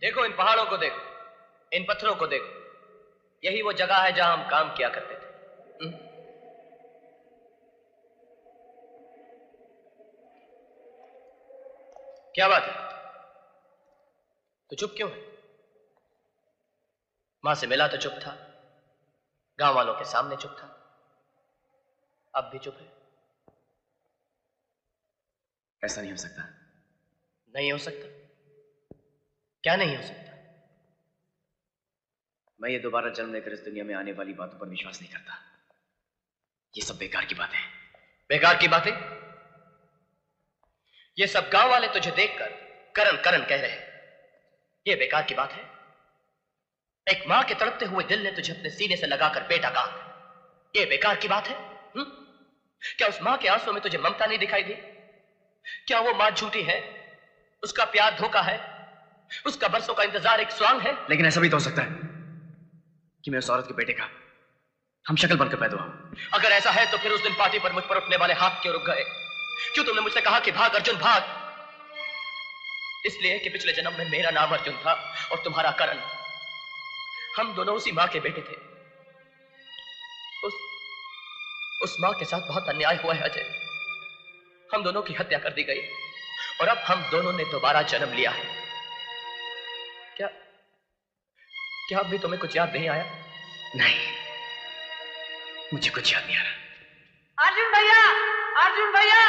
देखो, इन पहाड़ों को देखो, इन पत्थरों को देखो, यही वो जगह है जहां हम काम किया करते थे। क्या बात है, तो चुप क्यों है? मां से मिला तो चुप था, गांव वालों के सामने चुप था, अब भी चुप है। ऐसा नहीं हो सकता। नहीं हो सकता? क्या नहीं हो सकता? मैं ये दोबारा जन्म लेकर इस दुनिया में आने वाली बातों पर विश्वास नहीं करता। ये सब बेकार की बातें। बेकार की बातें? ये सब गांव वाले तुझे देखकर करन करन कह रहे हैं, ये बेकार की बात है? एक मां के तड़पते हुए दिल ने तुझे अपने सीने से लगाकर बेटा कहा, ये बेकार की बात है? क्या उस मां के आंसुओं में तुझे ममता नहीं दिखाई दी? क्या वो मां झूठी है? उसका प्यार धोखा है? उसका बरसों का इंतजार एक स्वांग है? लेकिन ऐसा भी तो हो सकता है कि मैं उस औरत के बेटे का हम शक्ल बनकर पैदा हुआ। अगर ऐसा है तो फिर उस दिन पार्टी पर मुझ पर उठने वाले हाथ क्यों रुक गए? क्यों तुमने मुझसे कहा कि भाग अर्जुन भाग? इसलिए कि पिछले जन्म में मेरा नाम अर्जुन था और तुम्हारा करण। हम दोनों उसी मां के बेटे थे। उस मां के साथ बहुत अन्याय हुआ है अजय। हम दोनों की हत्या कर दी गई और अब हम दोनों ने दोबारा जन्म लिया है। क्या अब भी तुम्हें कुछ याद नहीं आया? नहीं, मुझे कुछ याद नहीं आ रहा। अर्जुन भैया,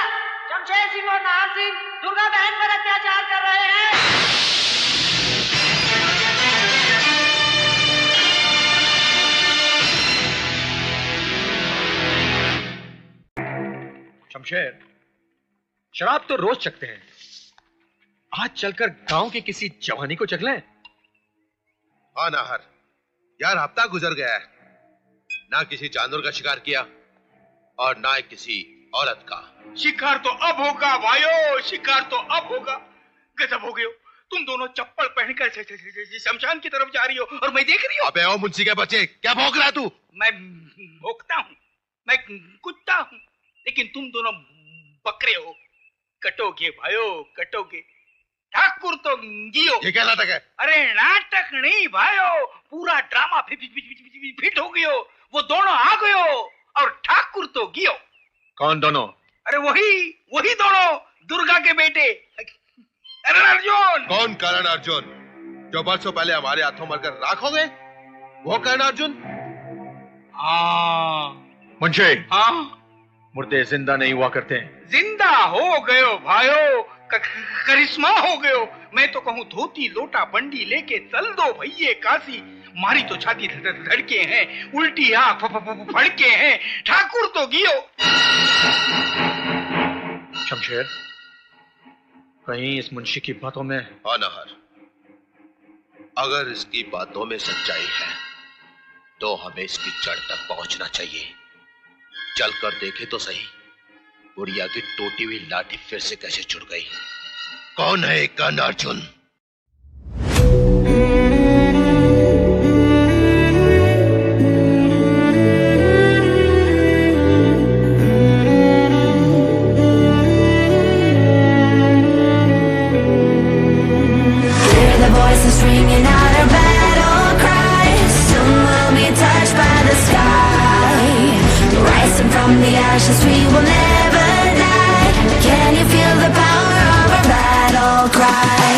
शमशेर सिंह और नाहर सिंह दुर्गा बहन पर अत्याचार कर रहे हैं। शमशेर, शराब तो रोज चखते हैं, आज चलकर गांव की किसी जवानी को चख लें। हाँ नाहर, यार हफ्ता गुजर गया है, ना किसी जानवर का शिकार किया और ना किसी औरत का। शिकार तो अब होगा भाइयों, शिकार तो अब होगा। गजब हो गए हो तुम दोनों, चप्पल पहनकर शमशान की तरफ जा रही हो और मैं देख रही हूँ। अबे ओ मुंशी के बच्चे, क्या भौंक रहा है तू? मैं भौंकता हूँ, मैं कुत्ता हूँ, लेकिन तुम दोनों बकरे हो। कटोगे भाइयों, कटोगे। ठाकुर तो गियो। ये क्या नाटक है? अरे नाटक नहीं भाइयों, पूरा ड्रामा फिट हो गयो। वो दोनों आ गयो और ठाकुर तो गियो। कौन दोनों? अरे वही दोनों, दुर्गा के बेटे करण अर्जुन। कौन करण अर्जुन? जो बरसों पहले हमारे हाथों मरकर राख हो गए, वो करण अर्जुन? हाँ मुंशी, हाँ, मुर्दे जिंदा नहीं हुआ करते हैं। जिंदा हो गयो भाइयों, करिश्मा हो गयो। मैं तो कहूँ धोती लोटा बंडी लेके चल दो भैये काशी। मारी तो छाती धड़के हैं, उल्टी आंख फड़के हैं। ठाकुर तो गियो। शमशेर, कहीं इस मुंशी की बातों में? हाँ नाहर, अगर इसकी बातों में सच्चाई है तो हमें इसकी जड़ तक पहुंचना चाहिए। चलकर देखे तो सही, बुढ़िया की टूटी हुई लाठी फिर से कैसे जुड़ गई। कौन है कर्ण Arjun? Ringing out our battle cries. Soon we'll be touched by the sky. Rising from the ashes, we will never die. Can you feel the power of our battle cry?